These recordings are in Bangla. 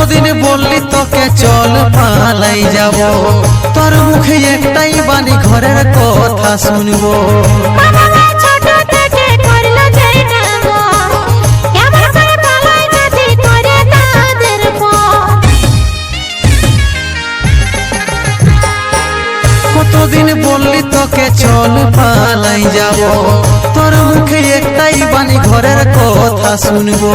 কতদিন বললি তোকে চল পালাই যাব, তোর মুখে একটাই বাণী ঘরের কথা শুনবো। কতদিন বললি তোকে চল পালাই যাব, তোর মুখে একটাই বাণী ঘরের কথা শুনবো।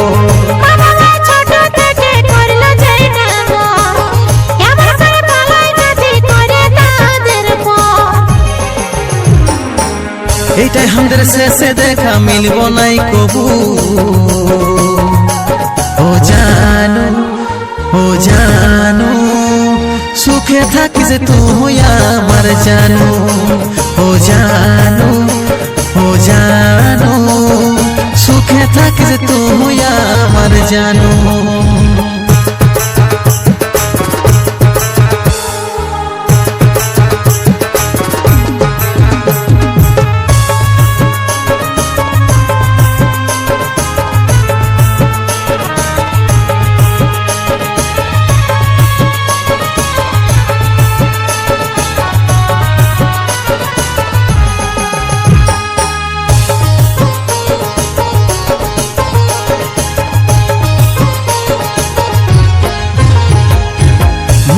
এইটাই আমাদের শেষে দেখা, মিলব নাই কবু। ও জানো, ও জানো, সুখে থাকিস তুই আমার জানো। ও জানো, ও জানো, সুখে থাকিস তুই আমার জানো।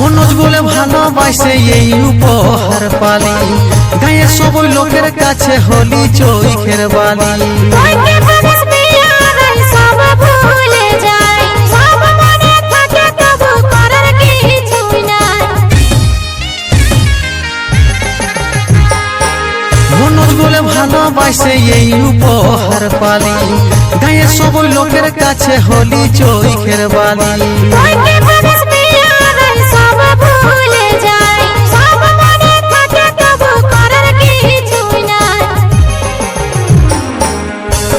মনোজ বলে ভালোবাসে এই উপহার পালি, গায়ে সবই লোকের কাছে হলি চোখের বালি। মনোজ বলে ভালোবাসে এই উপহার পালি, গায়ে সবই লোকের কাছে হলি চোখের বালি।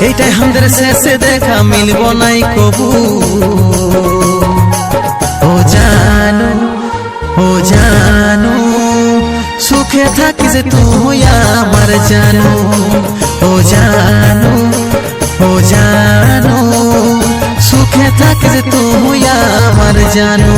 এইটাই আমাদের শেষে দেখা, মিলব নাই কবু। ও জানো, ও জানো, সুখে থাকিস তুই আমার জানো। ও জানো, ও জানো, সুখে থাকিস তুই আমার জানো।